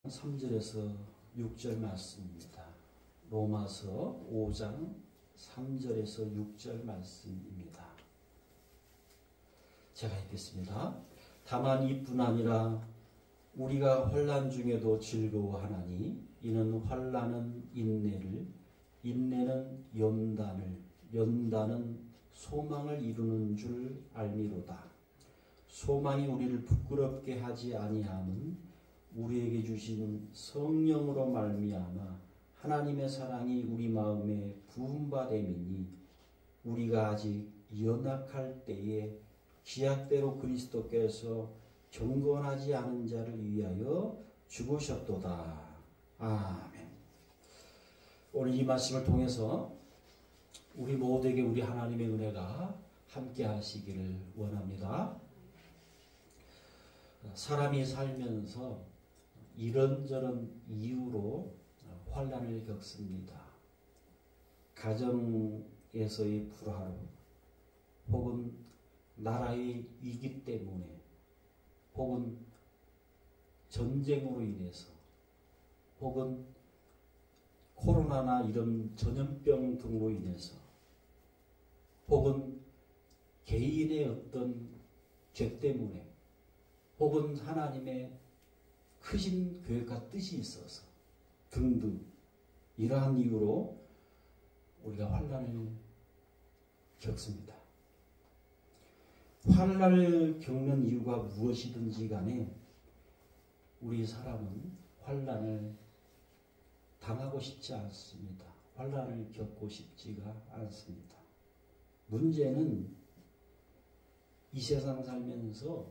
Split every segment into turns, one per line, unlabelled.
3절에서 6절 말씀입니다. 로마서 5장 3절에서 6절 말씀입니다. 제가 읽겠습니다. 다만 이뿐 아니라 우리가 환난 중에도 즐거워하나니 이는 환난은 인내를, 인내는 연단을, 연단은 소망을 이루는 줄 알미로다. 소망이 우리를 부끄럽게 하지 아니함은 우리에게 주신 성령으로 말미암아 하나님의 사랑이 우리 마음에 부은 바 됨이니 우리가 아직 연약할 때에 기약대로 그리스도께서 경건하지 않은 자를 위하여 죽으셨도다. 아멘. 오늘 이 말씀을 통해서 우리 모두에게 우리 하나님의 은혜가 함께 하시기를 원합니다. 사람이 살면서 이런저런 이유로 환난을 겪습니다. 가정에서의 불화로, 혹은 나라의 위기 때문에, 혹은 전쟁으로 인해서, 혹은 코로나나 이런 전염병 등으로 인해서, 혹은 개인의 어떤 죄 때문에, 혹은 하나님의 크신 계획과 뜻이 있어서 등등 이러한 이유로 우리가 환난을 겪습니다. 환난을 겪는 이유가 무엇이든지 간에 우리 사람은 환난을 당하고 싶지 않습니다. 환난을 겪고 싶지가 않습니다. 문제는 이 세상 살면서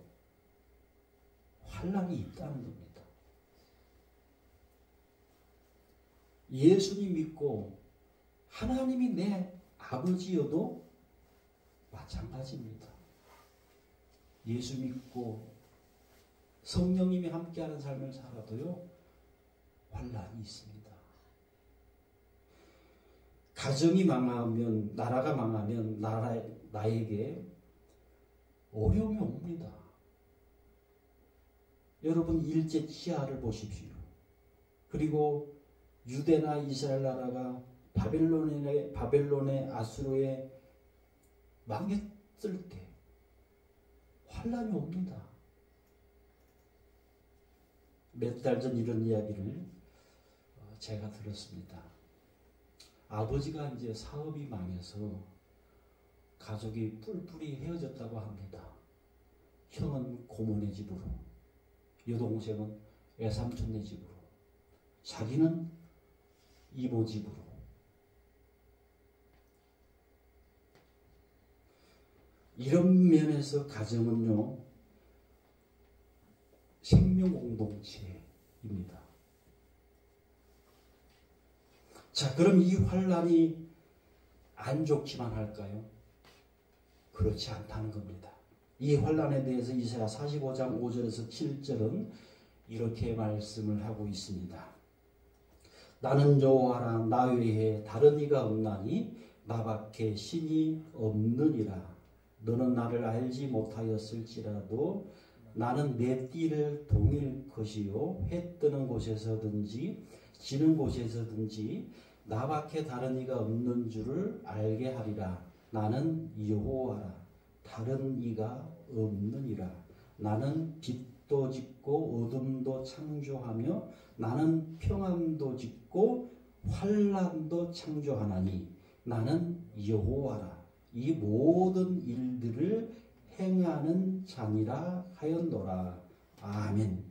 환난이 있다는 겁니다. 예수님 믿고 하나님이 내 아버지여도 마찬가지입니다. 예수 믿고 성령님이 함께하는 삶을 살아도요, 환난이 있습니다. 가정이 망하면, 나라가 망하면 나에게 어려움이 옵니다. 여러분 일제 치하를 보십시오. 그리고 유대나 이스라엘 나라가 바벨론의 아수르에 망했을 때 환난이 옵니다. 몇 달 전 이런 이야기를 제가 들었습니다. 아버지가 이제 사업이 망해서 가족이 뿔뿔이 헤어졌다고 합니다. 형은 고모네 집으로, 여동생은 외삼촌네 집으로, 자기는 이모 집으로. 이런 면에서 가정은요, 생명 공동체입니다. 자, 그럼 이 환난이 안 좋기만 할까요? 그렇지 않다는 겁니다. 이 환난에 대해서 이사야 45장 5절에서 7절은 이렇게 말씀을 하고 있습니다. 나는 여호와라, 나 외에 다른 이가 없나니 나밖에 신이 없느니라. 너는 나를 알지 못하였을지라도 나는 내 띠를 동일 것이요 해 뜨는 곳에서든지 지는 곳에서든지 나밖에 다른 이가 없는 줄을 알게 하리라. 나는 여호와라, 다른 이가 없느니라. 나는 빛도 짓고 어둠도 창조하며 나는 평안도 짓고 환난도 창조하나니 나는 여호와라. 이 모든 일들을 행하는 자니라 하였노라. 아멘.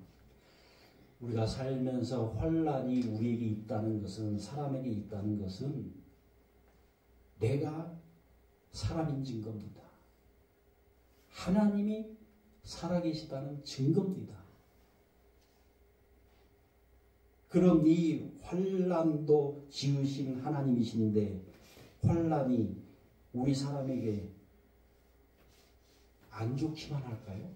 우리가 살면서 환난이 우리에게 있다는 것은, 사람에게 있다는 것은 내가 사람인 증거입니다. 하나님이 살아계시다는 증거입니다. 그럼 이 환난도 지으신 하나님이신데 환난이 우리 사람에게 안 좋기만 할까요?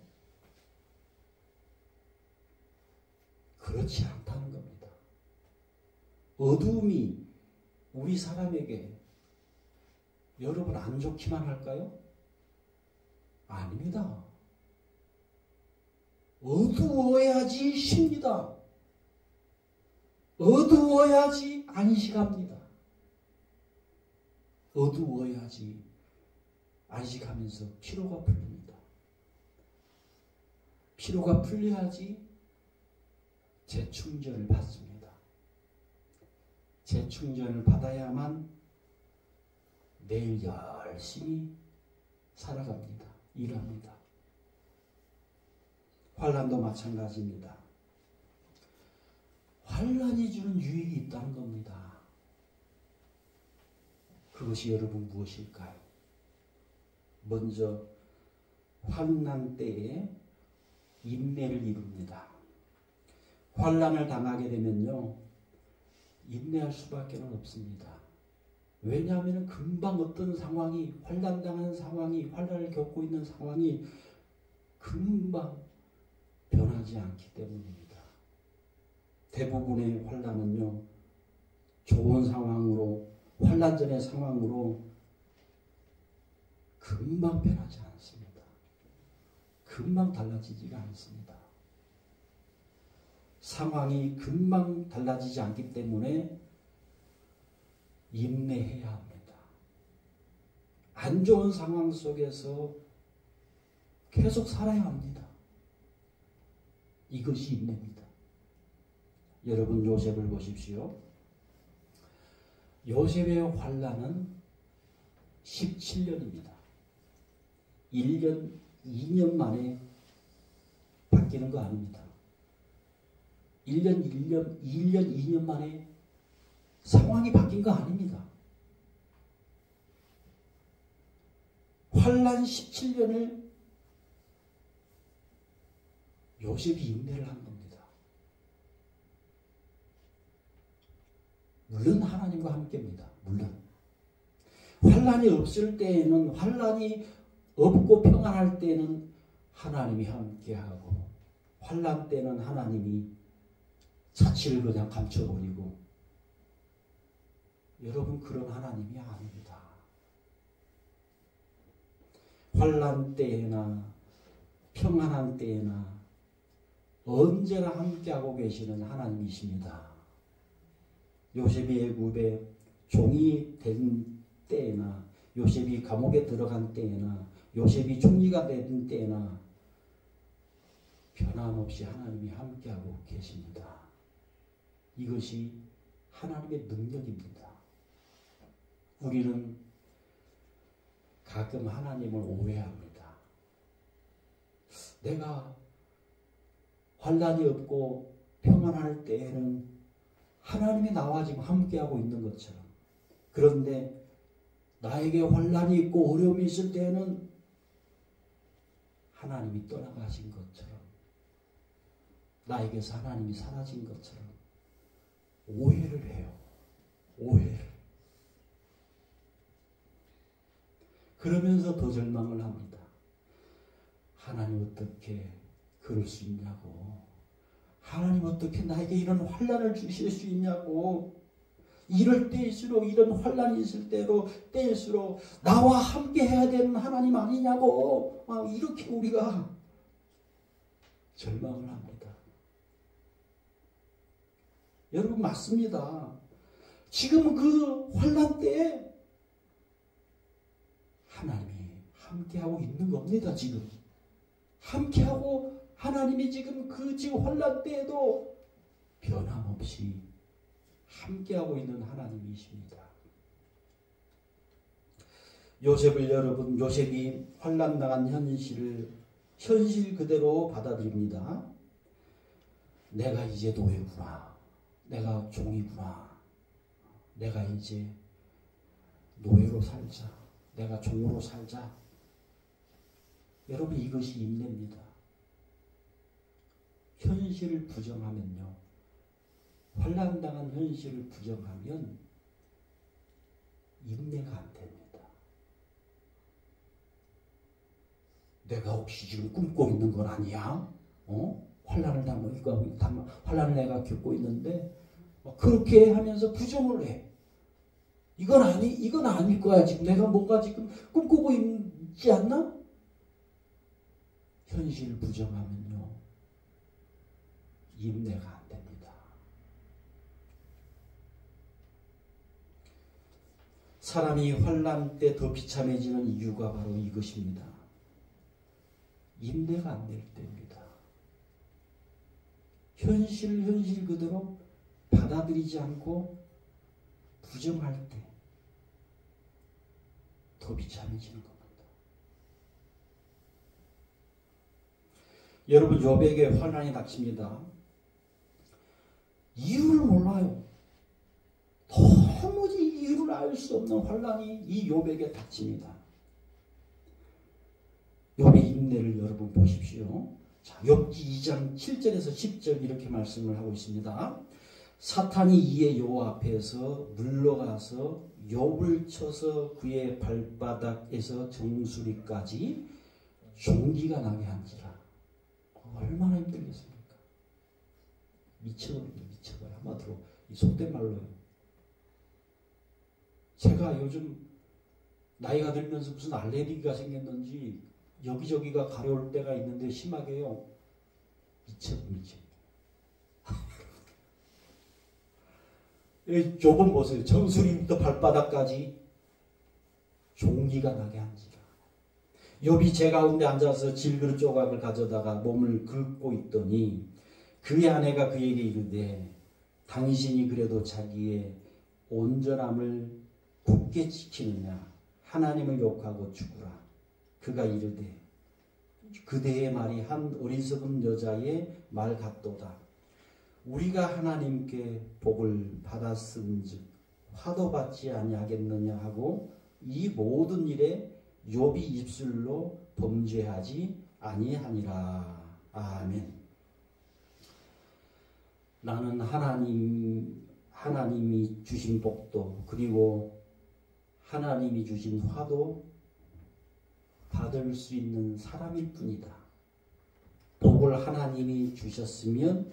그렇지 않다는 겁니다. 어두움이 우리 사람에게 여러분 안 좋기만 할까요? 아닙니다. 어두워야지 쉽니다. 어두워야지 안식합니다. 어두워야지 안식하면서 피로가 풀립니다. 피로가 풀려야지 재충전을 받습니다. 재충전을 받아야만 내일 열심히 살아갑니다. 일합니다. 환난도 마찬가지입니다. 환난이 주는 유익이 있다는 겁니다. 그것이 여러분 무엇일까요? 먼저 환난 때에 인내를 이룹니다. 환난을 당하게 되면요, 인내할 수밖에 없습니다. 왜냐하면 금방 어떤 상황이, 환난당한 상황이, 환난을 겪고 있는 상황이 금방 변하지 않기 때문입니다. 대부분의 환난은요, 좋은 상황으로, 환난 전의 상황으로 금방 변하지 않습니다. 금방 달라지지가 않습니다. 상황이 금방 달라지지 않기 때문에 인내해야 합니다. 안 좋은 상황 속에서 계속 살아야 합니다. 이것이 인내입니다. 여러분 요셉을 보십시오. 요셉의 환난은 17년입니다. 1년, 2년 만에 바뀌는 거 아닙니다. 1년, 2년 만에 상황이 바뀐 거 아닙니다. 환난 17년을 요셉이 인내를 한 겁니다. 물론 하나님과 함께입니다. 물론. 환난이 없을 때에는, 환난이 없고 평안할 때는 하나님이 함께하고, 환난 때는 하나님이 자취를 그냥 감춰버리고, 여러분 그런 하나님이 아닙니다. 환난 때에나 평안한 때에나 언제나 함께하고 계시는 하나님이십니다. 요셉이 애굽의 종이 된 때에나, 요셉이 감옥에 들어간 때에나, 요셉이 총리가 된 때에나 변함없이 하나님이 함께하고 계십니다. 이것이 하나님의 능력입니다. 우리는 가끔 하나님을 오해합니다. 내가 환난이 없고 평안할 때에는 하나님이 나와 지금 함께하고 있는 것처럼, 그런데 나에게 환난이 있고 어려움이 있을 때에는 하나님이 떠나가신 것처럼, 나에게서 하나님이 사라진 것처럼 오해를 해요. 오해를. 그러면서 더 절망을 합니다. 하나님 어떻게 그럴 수 있냐고. 하나님 어떻게 나에게 이런 환난을 주실 수 있냐고. 이럴 때일수록, 이런 환난이 있을 때일수록 나와 함께 해야 되는 하나님 아니냐고. 이렇게 우리가 절망을 합니다. 여러분 맞습니다. 지금 그 환난 때에 하나님이 함께하고 있는 겁니다. 지금 함께하고, 하나님이 지금 그 지금 환난 때에도 변함없이 함께하고 있는 하나님이십니다. 요셉을 여러분, 요셉이 환난 당한 현실 그대로 받아들입니다. 내가 이제 노예구나. 내가 종이구나. 내가 이제 노예로 살자. 내가 종으로 살자. 여러분 이것이 인내입니다. 현실을 부정하면요, 환난당한 현실을 부정하면 인내가 안 됩니다. 내가 혹시 지금 꿈꿔 있는 건 아니야? 환난을 환난을 내가 겪고 있는데 그렇게 하면서 부정을 해. 이건 아닐 거야. 지금 내가 뭔가 지금 꿈꾸고 있지 않나? 현실을 부정하면요, 인내가 안 됩니다. 사람이 환난 때 더 비참해지는 이유가 바로 이것입니다. 인내가 안 될 때입니다. 현실 그대로 받아들이지 않고 부정할 때 더 비참해지는 겁니다. 여러분, 욥에게 환난이 닥칩니다. 이유를 몰라요. 도무지 이유를 알 수 없는 환난이 이 욥에게 닥칩니다. 욥의 인내를 여러분 보십시오. 자, 욥기 2장 7절에서 10절 이렇게 말씀을 하고 있습니다. 사탄이 이에 욥 앞에서 물러가서 욥을 쳐서 그의 발바닥에서 정수리까지 종기가 나게 한지라. 얼마나 힘들겠습니까? 미쳐버려. 한마디로 이 속된 말로요. 제가 요즘 나이가 들면서 무슨 알레르기가 생겼는지 여기저기가 가려울 때가 있는데 심하게요. 미쳐. 욥은 보세요. 정수리부터 발바닥까지 종기가 나게 한지라. 욥이 제 가운데 앉아서 질그릇 조각을 가져다가 몸을 긁고 있더니 그의 아내가 그에게 이르되 당신이 그래도 자기의 온전함을 굳게 지키느냐 하나님을 욕하고 죽으라. 그가 이르되 그대의 말이 한 어리석은 여자의 말 같도다. 우리가 하나님께 복을 받았은즉 화도 받지 아니하겠느냐 하고 이 모든 일에 욥이 입술로 범죄하지 아니하니라. 아멘. 나는 하나님이 주신 복도 그리고 하나님이 주신 화도 받을 수 있는 사람일 뿐이다. 복을 하나님이 주셨으면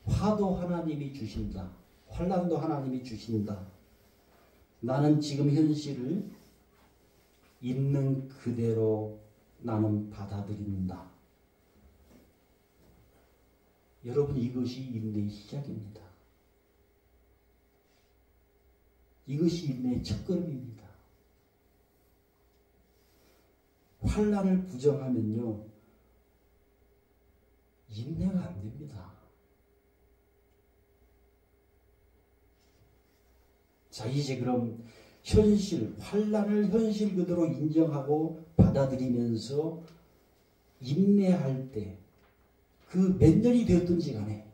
화도 하나님이 주신다. 환난도 하나님이 주신다. 나는 지금 현실을 있는 그대로 나는 받아들인다. 여러분, 이것이 인내의 시작입니다. 이것이 인내의 첫걸음입니다. 환난을 부정하면요, 인내가 안 됩니다. 자, 이제 그럼 환난을 현실 그대로 인정하고 받아들이면서 인내할 때, 그 몇 년이 되었든지 간에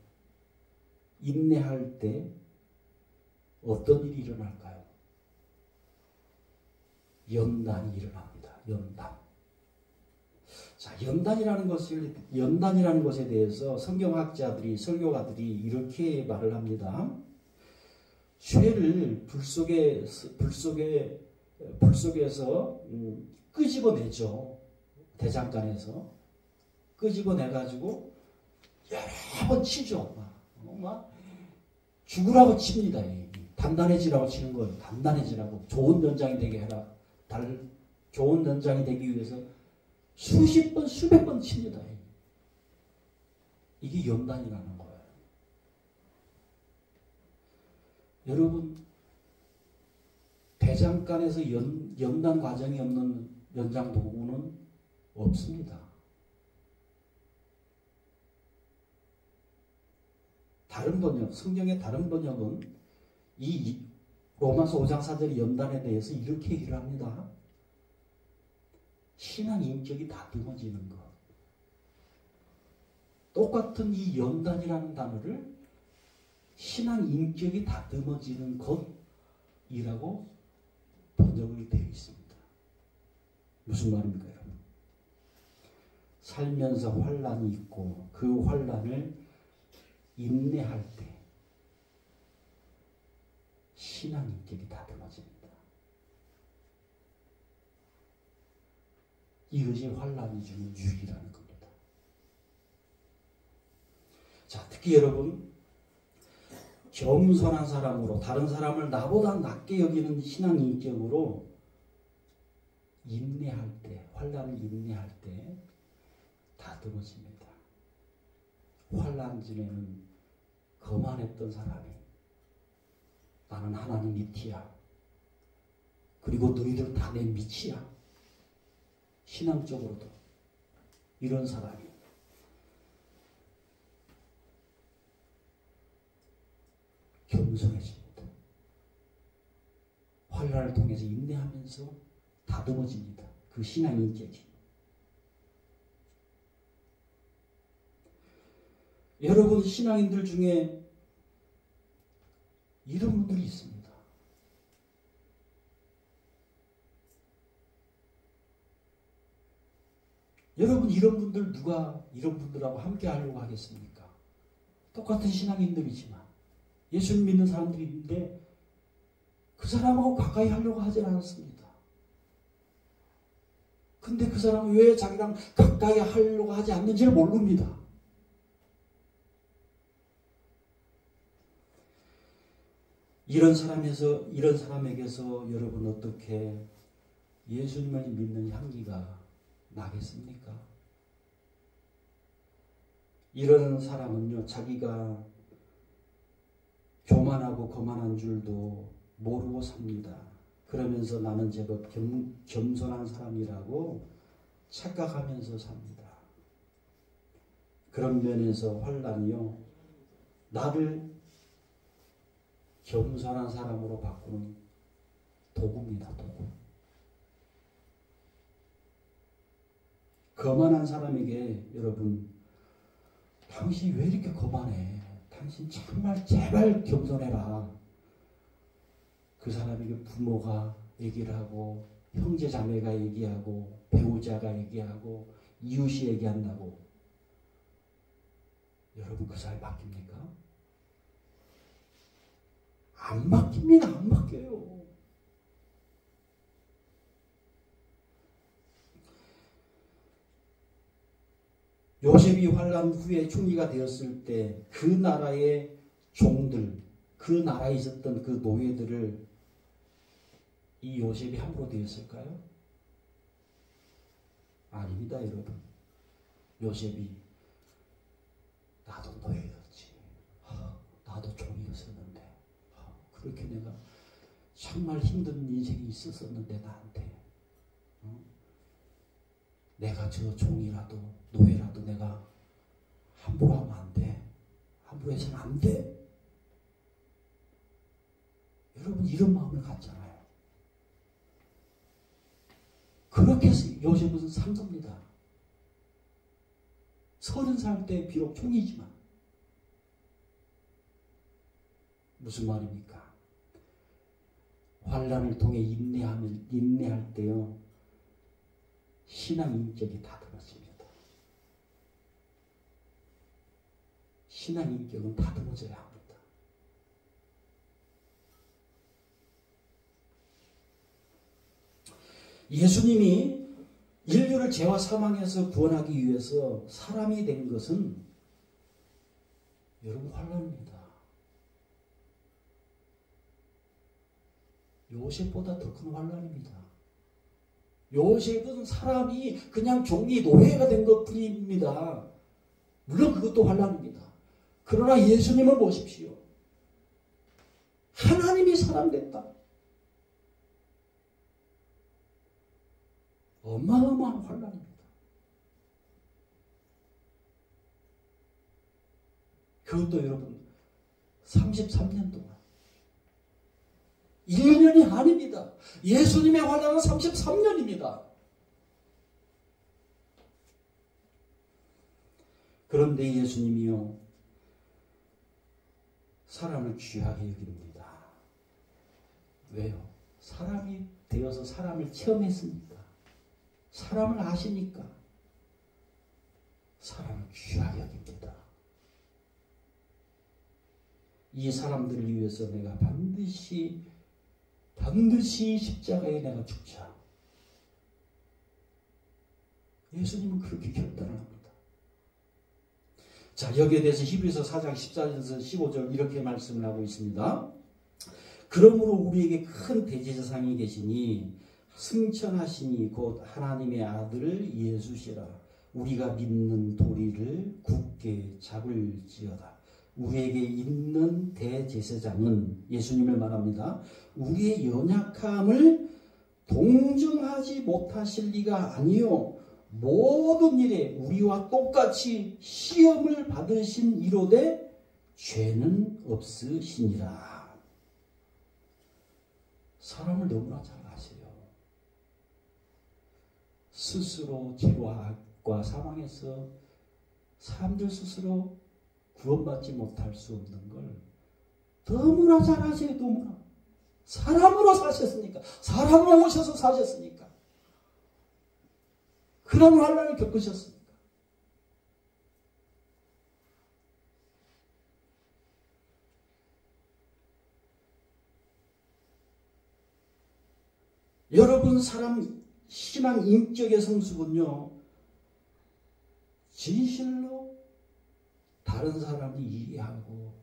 인내할 때 어떤 일이 일어날까요? 연단이 일어납니다. 연단. 자, 연단이라는 것에 대해서 성경학자들이, 설교가들이 이렇게 말을 합니다. 쇠를 불속에서 끄집어내죠. 대장간에서 끄집어내가지고 여러 번 치죠. 막 죽으라고 칩니다. 단단해지라고 치는 거예요. 단단해지라고. 좋은 연장이 되게 해라. 좋은 연장이 되기 위해서 수십 번, 수백 번 칩니다. 이게 연단이라는 거예요. 여러분, 대장간에서 연단 과정이 없는 연장 도구는 없습니다. 다른 번역, 성경의 다른 번역은 이 로마서 5장 4절 연단에 대해서 이렇게 얘기를 합니다. 신앙 인격이 다듬어지는 것. 똑같은 이 연단이라는 단어를 신앙 인격이 다듬어지는 것이라고 번역이 되어 있습니다. 무슨 말입니까, 여러분? 살면서 환난이 있고 그 환난을 인내할 때 신앙 인격이 다듬어집니다. 이것이 환난이 주는 유익이라는 겁니다. 자, 특히 여러분, 겸손한 사람으로 다른 사람을 나보다 낮게 여기는 신앙 인격으로 인내할 때, 환난을 인내할 때 다듬어집니다. 환난 전에는 거만했던 사람이 나는 하나님 밑이야. 그리고 너희들 다 내 밑이야. 신앙적으로도 이런 사람이 겸손해집니다. 환난을 통해서 인내하면서 다듬어집니다. 그 신앙 인격이. 여러분 신앙인들 중에 이런 분들이 있습니다. 여러분 이런 분들 누가 이런 분들하고 함께 하려고 하겠습니까? 똑같은 신앙인들이지만 예수님 믿는 사람들이 있는데 그 사람하고 가까이 하려고 하지 않았습니다. 근데 그 사람은 왜 자기랑 가까이 하려고 하지 않는지를 모릅니다. 이런 사람에게서 여러분 어떻게 예수님을 믿는 향기가 나겠습니까? 이런 사람은요, 자기가 교만하고 거만한 줄도 모르고 삽니다. 그러면서 나는 제법 겸손한 사람이라고 착각하면서 삽니다. 그런 면에서 환난이요, 나를 겸손한 사람으로 바꾸는 도구입니다. 도구. 거만한 사람에게 여러분, 당신이 왜 이렇게 거만해? 당신 정말 제발 겸손해라. 그 사람에게 부모가 얘기를 하고 형제 자매가 얘기하고 배우자가 얘기하고 이웃이 얘기한다고 여러분 그 사람이 바뀝니까? 안 바뀝니다. 안 바뀌어요. 요셉이 환난 후에 총리가 되었을 때 그 나라의 종들, 그 나라에 있었던 그 노예들을 이 요셉이 함부로 되었을까요? 아닙니다, 여러분. 요셉이 나도 노예였지. 나도 종이었었는데. 그렇게 내가 정말 힘든 인생이 있었었는데 나한테. 내가 저 종이라도 노예라도 내가 함부로 하면 안 돼. 함부로 해서는 안 돼. 여러분 이런 마음을 갖잖아요. 그렇게 요셉은 산 겁니다. 30살 때 비록 총이지만. 무슨 말입니까? 환난을 통해 인내할 때요, 신앙 인격이 다듬어집니다. 신앙 인격은 다듬어져야 합니다. 예수님이 인류를 죄와 사망에서 구원하기 위해서 사람이 된 것은 여러분 환난입니다. 요셉보다 더 큰 환난입니다. 요셉은 사람이 그냥 종이 노예가 된 것뿐입니다. 물론 그것도 환난입니다. 그러나 예수님을 보십시오. 하나님이 사람 됐다. 어마어마한 환난입니다. 그것도 여러분 33년 동안 1년이 아닙니다. 예수님의 환난은 33년입니다. 그런데 예수님이요, 사람을 귀하게 여깁니다. 왜요? 사람이 되어서 사람을 체험했으니까, 사람을 아시니까 사람을 귀하게 여깁니다. 이 사람들을 위해서 내가 반드시 십자가에 내가 죽자. 예수님은 그렇게 결단을 합니다. 자, 여기에 대해서 히브리서 4장 14절에서 15절 이렇게 말씀을 하고 있습니다. 그러므로 우리에게 큰 대제사장이 계시니 승천하시니 곧 하나님의 아들 예수시라. 우리가 믿는 도리를 굳게 잡을지어다. 우리에게 있는 대제사장은 예수님을 말합니다. 우리의 연약함을 동정하지 못하실 리가 아니요 모든 일에 우리와 똑같이 시험을 받으신 이로되 죄는 없으시니라. 사람을 너무나 잘 아세요. 스스로 죄와 악과 사망에서 사람들 스스로 구원받지 못할 수 없는 걸 너무나 잘 아세요. 너무나. 사람으로 사셨으니까. 사람으로 오셔서 사셨으니까. 그런 환난을 겪으셨으니까. 여러분 사람 신앙 인격의 성숙은요. 진실로 다른 사람이 이해하고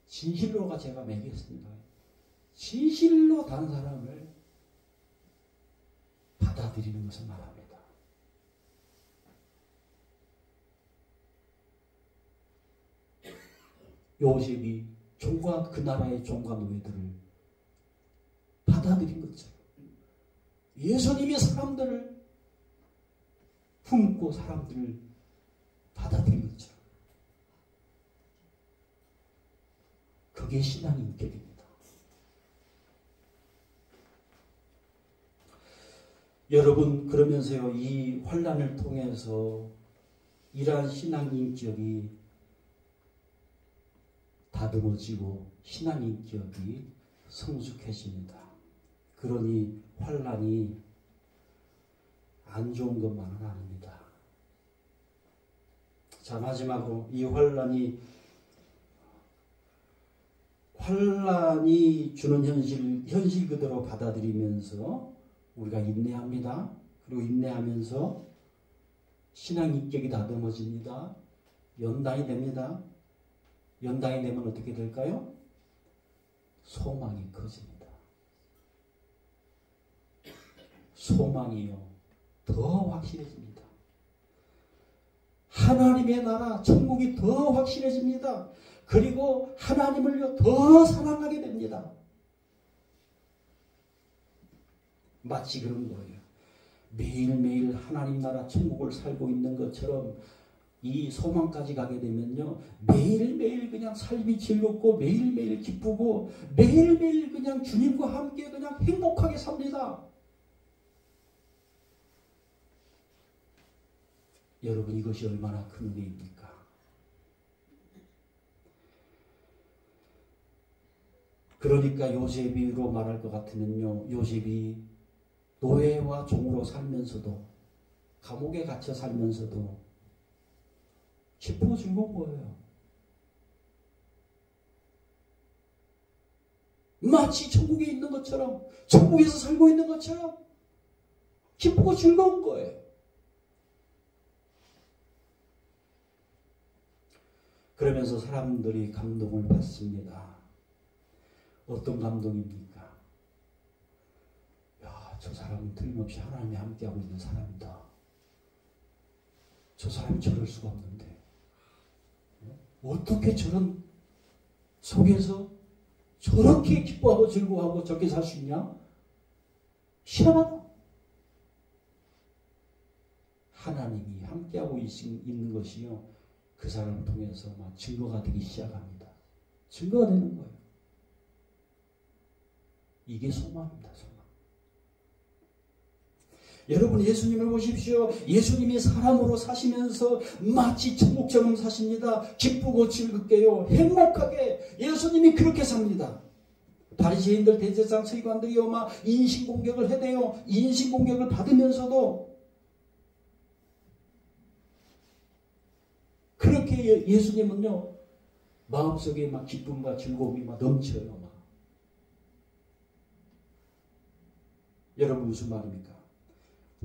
진실로가 제가 매겼습니다. 진실로 다른 사람을 받아들이는 것을 말합니다. 요셉이 종과 그 나라의 종과 노예들을 받아들인 것처럼 예수님이 사람들을 품고 사람들을 받아들인 것처럼 그게 신앙의 인격입니다. 여러분 그러면서요 이 환난을 통해서 이러한 신앙 인격이 다듬어지고 신앙 인격이 성숙해집니다. 그러니 환난이 안 좋은 것만은 아닙니다. 자 마지막으로 이 환난이 주는 현실 그대로 받아들이면서 우리가 인내합니다. 그리고 인내하면서 신앙 인격이 다듬어집니다. 연단이 됩니다. 연단이 되면 어떻게 될까요? 소망이 커집니다. 소망이요. 더 확실해집니다. 하나님의 나라, 천국이 더 확실해집니다. 그리고 하나님을요, 더 사랑하게 됩니다. 마치 그런 거예요. 매일매일 하나님 나라 천국을 살고 있는 것처럼 이 소망까지 가게 되면요. 매일매일 그냥 삶이 즐겁고 매일매일 기쁘고 매일매일 그냥 주님과 함께 그냥 행복하게 삽니다. 여러분 이것이 얼마나 큰 은혜입니까? 그러니까 요셉이로 말할 것 같으면요. 요셉이 노예와 종으로 살면서도 감옥에 갇혀 살면서도 기쁘고 즐거운 거예요. 마치 천국에 있는 것처럼 천국에서 살고 있는 것처럼 기쁘고 즐거운 거예요. 그러면서 사람들이 감동을 받습니다. 어떤 감동입니까? 야, 저 사람은 틀림없이 하나님이 함께하고 있는 사람이다. 저 사람이 저럴 수가 없는데 어떻게 저런 속에서 저렇게 기뻐하고 즐거워하고 저렇게 살 수 있냐? 희한하다. 하나님이 함께하고 있는 것이요. 그 사람을 통해서 막 증거가 되기 시작합니다. 증거가 되는 거예요. 이게 소망입니다. 소망. 여러분 예수님을 보십시오. 예수님이 사람으로 사시면서 마치 천국처럼 사십니다. 기쁘고 즐겁게요. 행복하게 예수님이 그렇게 삽니다. 바리새인들 대제사장 서기관들이요 막 인신공격을 해대요. 인신공격을 받으면서도 그렇게 예수님은요 마음속에 막 기쁨과 즐거움이 막 넘쳐요. 막. 여러분 무슨 말입니까?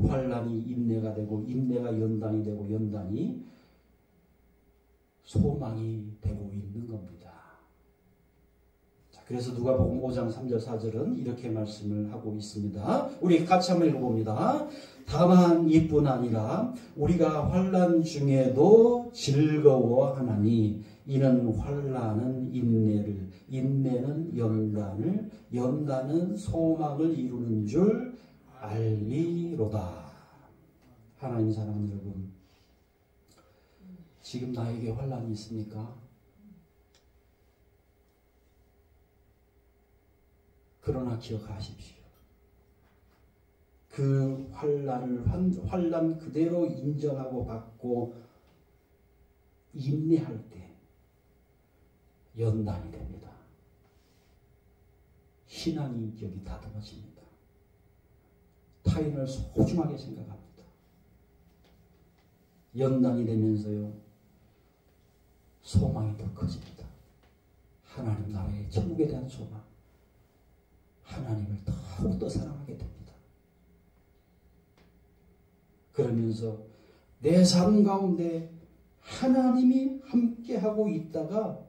환난이 인내가 되고 인내가 연단이 되고 연단이 소망이 되고 있는 겁니다. 자, 그래서 누가복음 5장 3절 4절은 이렇게 말씀을 하고 있습니다. 우리 같이 한번 읽어봅니다. 다만 이뿐 아니라 우리가 환난 중에도 즐거워하나니 이는 환난은 인내를 인내는 연단을 연단은 소망을 이루는 줄 알미로다. 하나님 사랑하는 여러분, 지금 나에게 환난이 있습니까? 그러나 기억하십시오. 그 환난 그대로 인정하고 받고 인내할 때 연단이 됩니다. 신앙의 인격이 다듬어집니다. 타인을 소중하게 생각합니다. 연단이 되면서요, 소망이 더 커집니다. 하나님 나라의 천국에 대한 소망, 하나님을 더욱더 사랑하게 됩니다. 그러면서 내 삶 가운데 하나님이 함께하고 있다가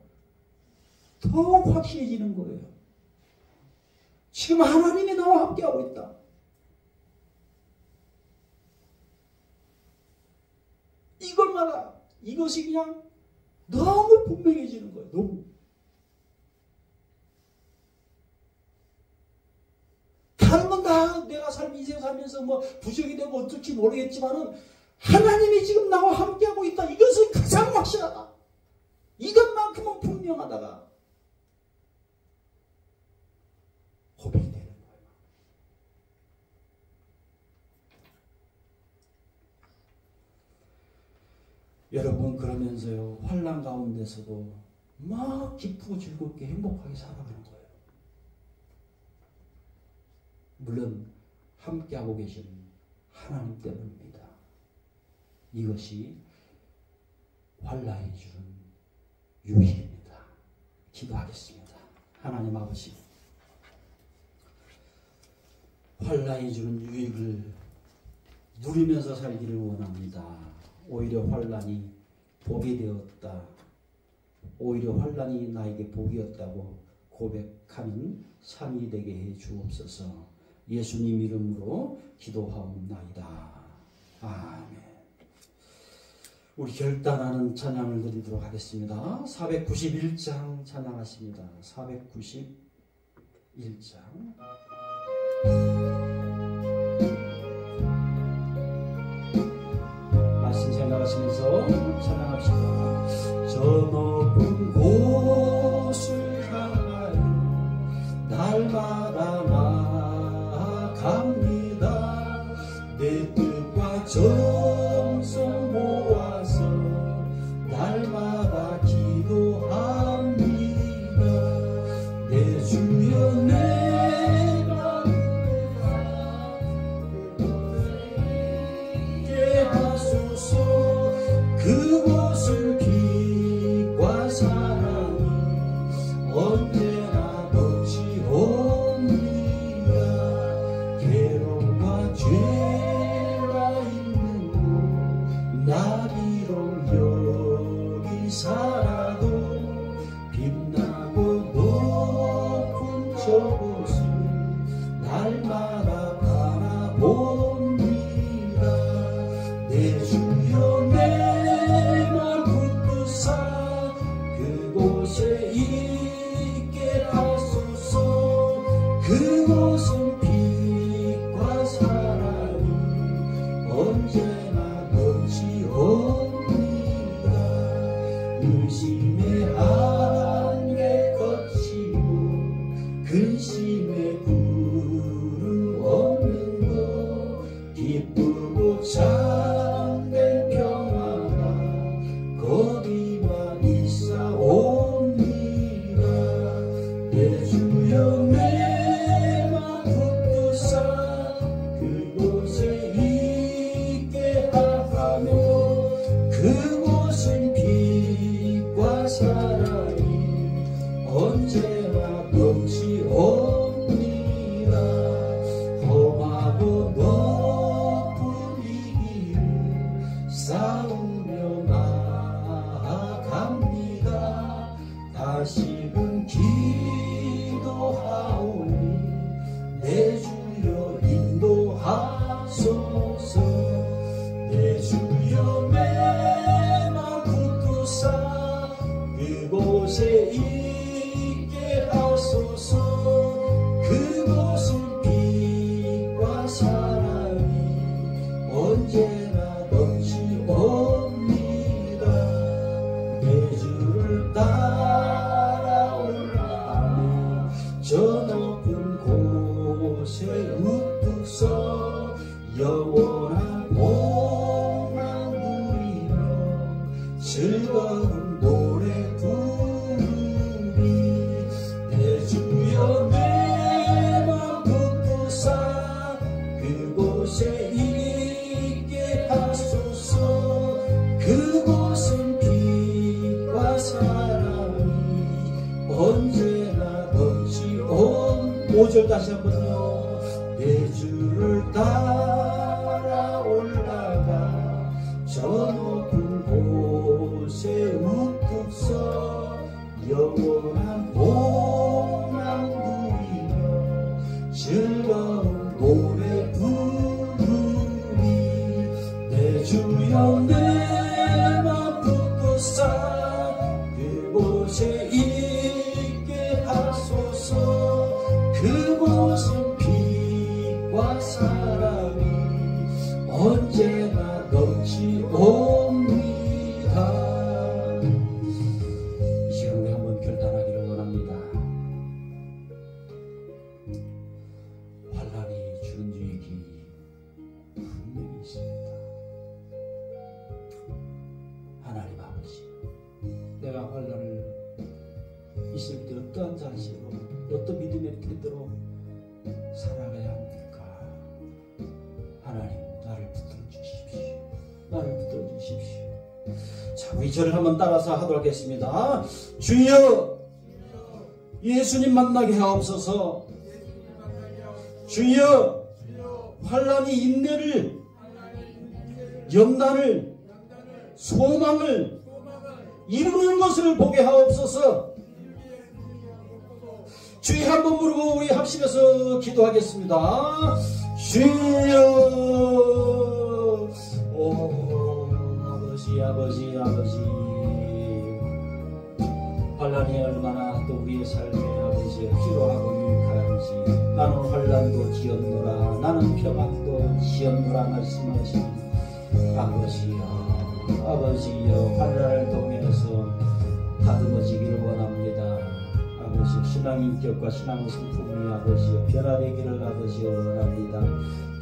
더욱 확실해지는 거예요. 지금 하나님이 나와 함께하고 있다. 이것마다, 이것이 그냥 너무 분명해지는 거예요. 너무. 다른 건 다 내가 인생 살면서 뭐 부족이 되고 어떨지 모르겠지만은 하나님이 지금 나와 함께하고 있다. 이것은 가장 확실하다. 이것만큼은 분명하다가 고백이 되는 거예요. 여러분, 그러면서요, 환난 가운데서도 막 기쁘고 즐겁게 행복하게 살아가는 거예요. 물론 함께하고 계신 하나님 때문입니다. 이것이 환난이 주는 유익입니다. 기도하겠습니다. 하나님 아버지, 환난이 주는 유익을 누리면서 살기를 원합니다. 오히려 환난이 복이 되었다. 오히려 환난이 나에게 복이었다고 고백하는 삶이 되게 해 주옵소서. 예수님 이름으로 기도하옵나이다. 아멘. 우리 결단하는 찬양을 드리도록 하겠습니다. 491장 찬양하십니다. 491장. 말씀 생각하시면서 찬양합시다. 저 높은 곳을 향하여 날마다 나아갑니다. 내 뜻과 정성 모아서 날마다 기도합니다. 내 주여 내가 있게 하소서. 그곳은 빛과 사랑이 언제나 넘치옵니다. 괴로움과 죄와 있는 곳 나 비록 여기 살아도 빛나고 높은 저곳을 날마다 바라봅니다. 내 주여 내 맘 붙드사 그곳에 있게 하소서. 그곳은 빛과 사랑이 언제나 넘치옵니다. 의심의 안개 거치고 근심의 구름 없는 것 기쁘고 참된 평화가 거기만 있사옵니다. 내 주여 내 맘 붙드사 그곳에 있게 하며 그곳은 빛과 사랑이 언제나 넘치옵니다. 험하고 높은 이 길을 싸우며 나아갑니다. 다시금 기도하오니 내 주여 인도하소서. 내 주여 내 맘 붙드사 그곳에 있게 하소서. 그곳은 빛과 사랑 5절 다시 한번요. 내 주를 따라 올라가 저 높은 곳에 우뚝 서 영원한 복만 누리며 즐거운 노래 부르리. 내 주여 내 맘 붙드사 그곳에 있게 하소서. 그곳은 빛과 사랑이 언제나 넘치옵니다. 이 시간 우리 한번 결단하기를 원합니다. 환난이 주는 유익이 분명히 있습니다. 하나님 아버지, 내가 환난을 있을 때 어떠한 자세로 어떤 믿음의 태도로 살아가야 합니까? 하나님 나를 붙들어 주십시오. 나를 붙들어 주십시오. 자, 우리 저를 한번 따라서 하도록 하겠습니다. 주여 예수님 만나게 하옵소서. 주여 환난이 인내를 염난을 소망을 이루는 것을 보게 하옵소서. 주여 한번 부르고 우리 합심해서 기도하겠습니다. 주여 아버지 아버지 아버지, 환난이 얼마나 또 우리의 삶에 아버지 필요하고 유익한지 나는 환난도 지었노라 나는 평안도 지었노라 말씀하신 아버지여, 아버지여 환난을 통해서 다듬어지기를 원합니다. 아버지 신앙 인격과 신앙 성품이 아버지여 변화되기를 아버지여 원합니다.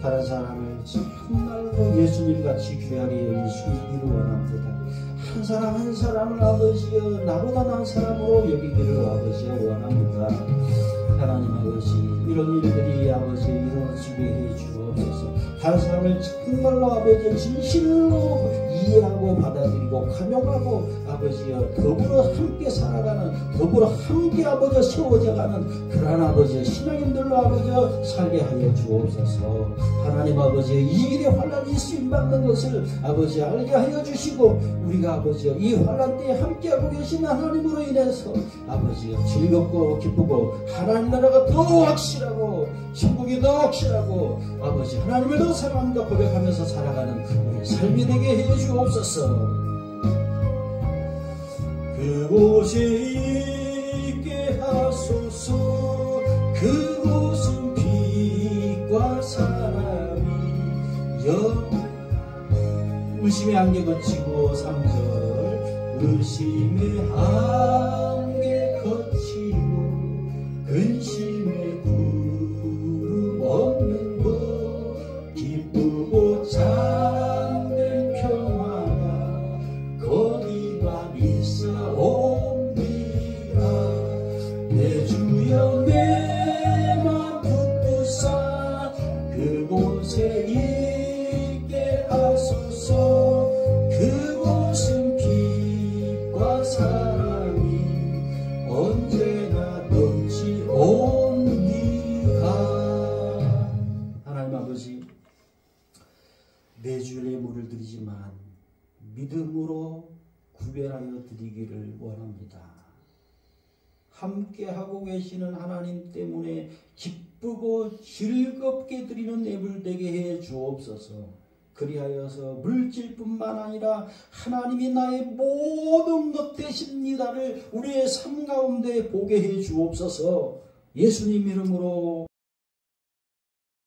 다른 사람을 정말로 예수님같이 귀하게 여기시기를 원합니다. 한 사람 한 사람을 아버지여 나보다 나은 사람으로 여기기를 아버지여 원합니다. 하나님 아버지 이런 일들이 아버지 이루어지게 해 주옵소서. 다른 사람을 정말로 아버지 진실로 이해하고 받아들이고 감용하고 아버지여 더불어 함께 살아가는 더불어 함께 아버지여 세워져가는 그러한 아버지여 신앙인들로 아버지여 살게 하여 주옵소서. 하나님 아버지여 이 길에 환난이 쓰임받는 것을 아버지 알게 하여 주시고 우리가 아버지여 이 환난 때에 함께하고 계신 하나님으로 인해서 아버지여 즐겁고 기쁘고 하나님 나라가 더 확실하고 천국이 더 확실하고 아버지 하나님을 더 사랑한다 고백하면서 살아가는 우리 삶이 되게 해 주옵소서. 그곳에 있게 하소서. 그곳은 빛과 사랑이 의심의 안개 거치고 3절 의심의 안개 거치고 근심의 구름 없는 곳 기쁘고 참된 평화가 거기가 있사옵니다. 내 주여 내 맘 붙드사 그곳에 있게 하소서. 그곳은 빛과 사랑이 언제나 넘치옵니다. 하나님 아버지 매주일에 예물을 드리지만 믿음으로 구별하여 드리기를 원합니다. 함께하고 계시는 하나님 때문에 기쁘고 즐겁게 드리는 예물 되게 해 주옵소서. 그리하여서 물질뿐만 아니라 하나님이 나의 모든 것 되십니다를 우리의 삶 가운데 보게 해 주옵소서. 예수님 이름으로